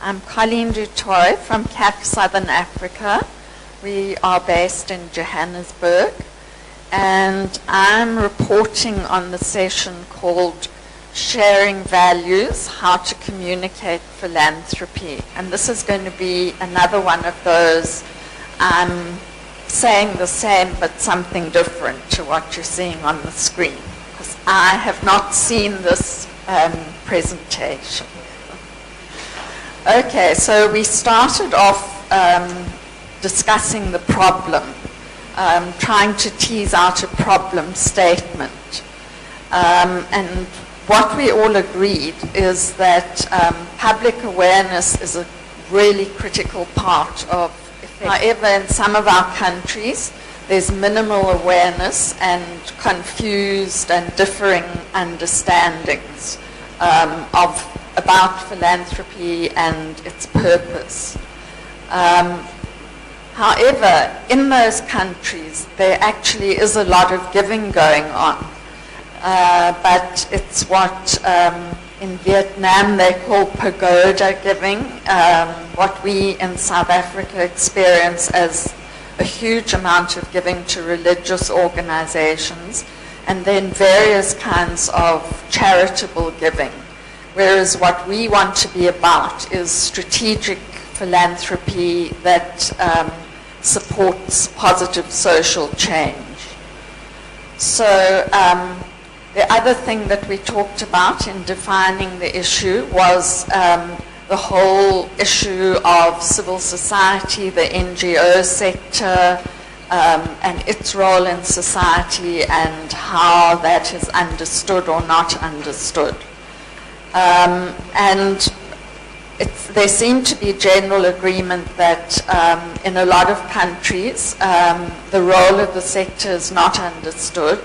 I'm Colleen Dutoy from CAF Southern Africa. We are based in Johannesburg, and I'm reporting on the session called Sharing Values, How to Communicate Philanthropy. And this is going to be another one of those saying the same but something different to what you're seeing on the screen, because I have not seen this presentation. Okay, so we started off discussing the problem, trying to tease out a problem statement. And what we all agreed is that public awareness is a really critical part of effect. However, in some of our countries, there's minimal awareness and confused and differing understandings about philanthropy and its purpose. However, in those countries, there actually is a lot of giving going on. But it's what in Vietnam they call pagoda giving, what we in South Africa experience as a huge amount of giving to religious organizations, and then various kinds of charitable giving. Whereas what we want to be about is strategic philanthropy that supports positive social change. So the other thing that we talked about in defining the issue was the whole issue of civil society, the NGO sector, and its role in society and how that is understood or not understood. And there seemed to be general agreement that in a lot of countries the role of the sector is not understood.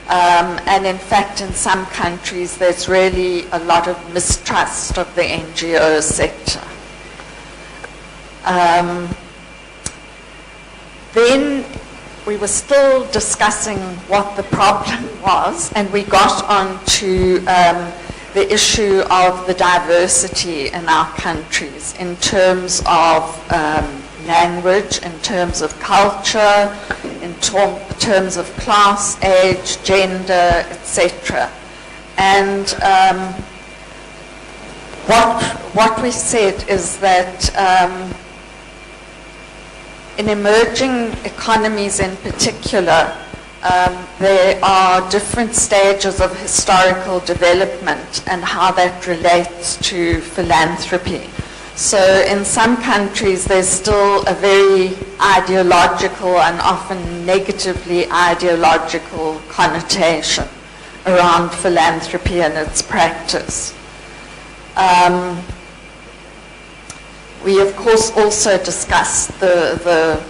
And in fact, in some countries, there's really a lot of mistrust of the NGO sector. Then we were still discussing what the problem was, and we got on to the issue of the diversity in our countries in terms of language, in terms of culture, in terms of class, age, gender, etc. And what we said is that in emerging economies in particular, there are different stages of historical development and how that relates to philanthropy. So in some countries, there's still a very ideological and often negatively ideological connotation around philanthropy and its practice. We, of course, also discussed the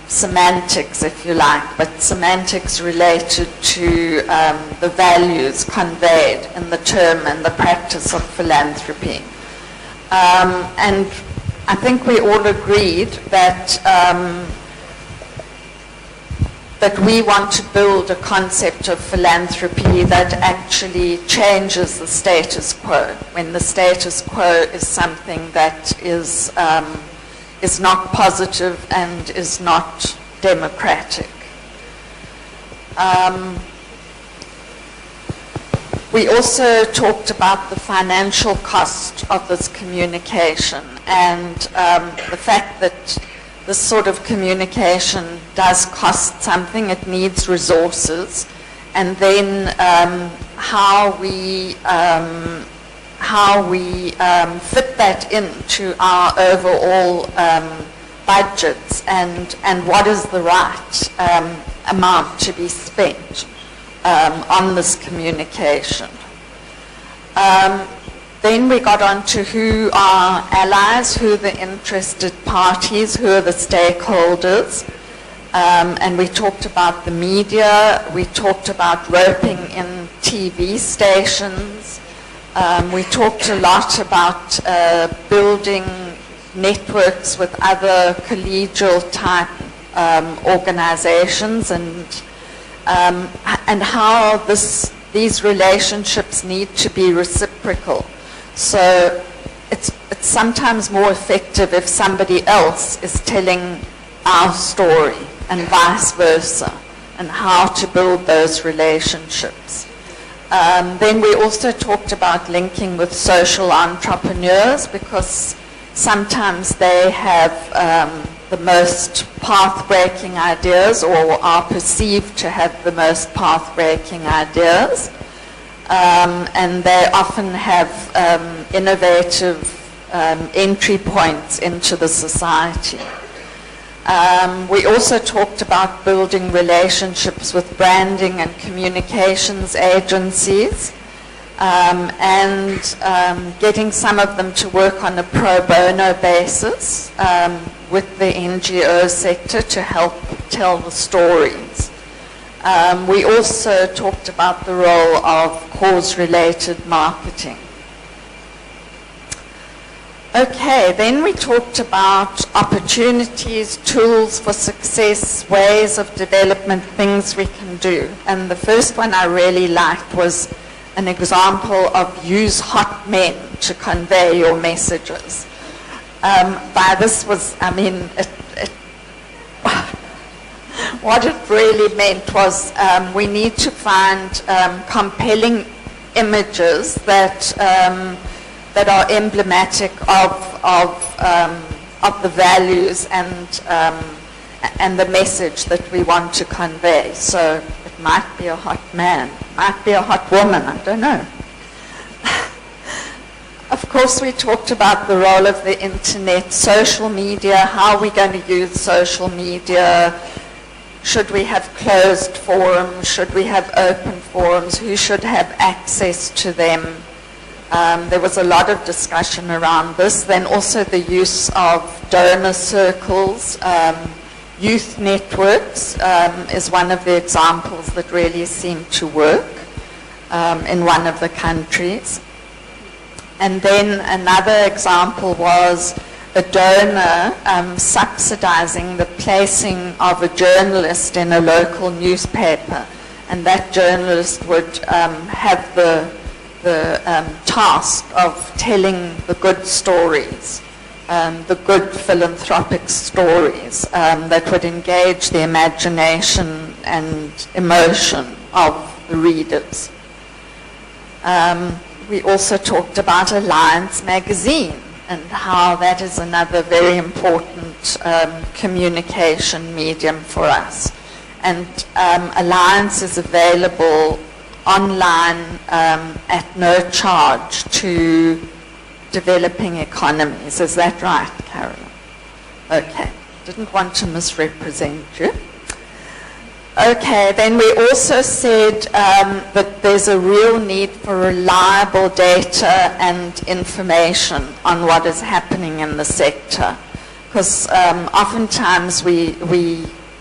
semantics, if you like, but semantics related to the values conveyed in the term and the practice of philanthropy. And I think we all agreed that that we want to build a concept of philanthropy that actually changes the status quo, when the status quo is something that is not positive and is not democratic. We also talked about the financial cost of this communication and the fact that this sort of communication does cost something, it needs resources, and then how we fit that into our overall budgets and what is the right amount to be spent on this communication. Then we got on to who are allies, who are the interested parties, who are the stakeholders, and we talked about the media, we talked about roping in TV stations, we talked a lot about building networks with other collegial type organizations and how these relationships need to be reciprocal. So it's sometimes more effective if somebody else is telling our story and vice versa, and how to build those relationships. Then we also talked about linking with social entrepreneurs, because sometimes they have the most path-breaking ideas, or are perceived to have the most path-breaking ideas. And they often have innovative entry points into the society. We also talked about building relationships with branding and communications agencies, and getting some of them to work on a pro bono basis with the NGO sector to help tell the stories. We also talked about the role of cause-related marketing. Okay, then we talked about opportunities, tools for success, ways of development, things we can do. And the first one I really liked was an example of use hot men to convey your messages. By this was, I mean, what it really meant was we need to find compelling images that are emblematic of the values and the message that we want to convey. So it might be a hot man, might be a hot woman, I don't know. Of course, we talked about the role of the internet, social media, how are we going to use social media? Should we have closed forums? Should we have open forums? Who should have access to them? There was a lot of discussion around this. Then also the use of donor circles, youth networks is one of the examples that really seemed to work in one of the countries. And then another example was a donor subsidizing the placing of a journalist in a local newspaper. And that journalist would have the task of telling the good stories, the good philanthropic stories that would engage the imagination and emotion of the readers. We also talked about Alliance magazine and how that is another very important communication medium for us. And Alliance is available online at no charge to developing economies. Is that right, Carolyn? Okay. Didn't want to misrepresent you. Okay, then we also said that there's a real need for reliable data and information on what is happening in the sector. Because oftentimes we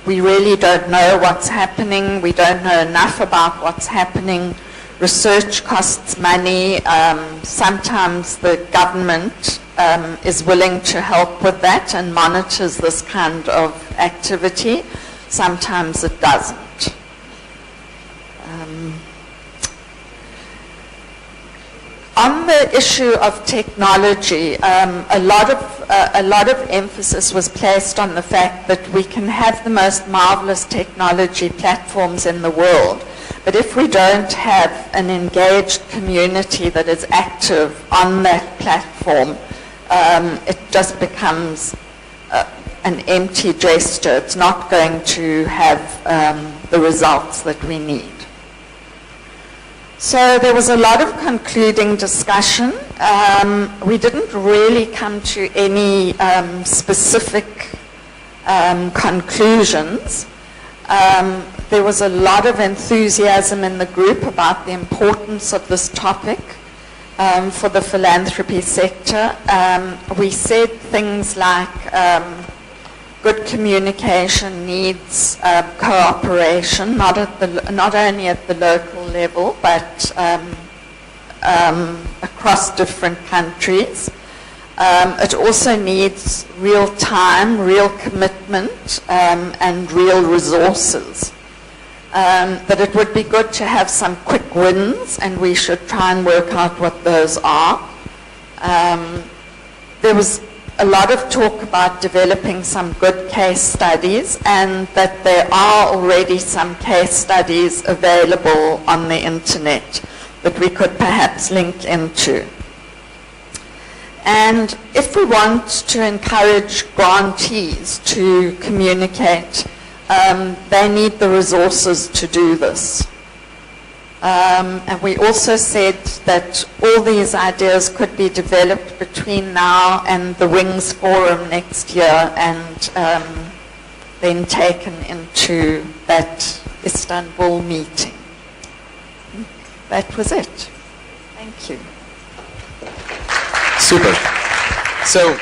really don't know what's happening. We don't know enough about what's happening. Research costs money. Sometimes the government is willing to help with that and monitors this kind of activity. Sometimes it doesn't. On the issue of technology, a lot of emphasis was placed on the fact that we can have the most marvelous technology platforms in the world, but if we don't have an engaged community that is active on that platform, it just becomes an empty gesture. It's not going to have the results that we need. So there was a lot of concluding discussion. We didn't really come to any specific conclusions. There was a lot of enthusiasm in the group about the importance of this topic for the philanthropy sector. We said things like good communication needs cooperation, not only at the local level, but across different countries. It also needs real time, real commitment, and real resources. But it would be good to have some quick wins, and we should try and work out what those are. there was a lot of talk about developing some good case studies, and that there are already some case studies available on the internet that we could perhaps link into. And if we want to encourage grantees to communicate, they need the resources to do this. And we also said that all these ideas could be developed between now and the Wings Forum next year, and then taken into that Istanbul meeting. That was it. Thank you. Super. So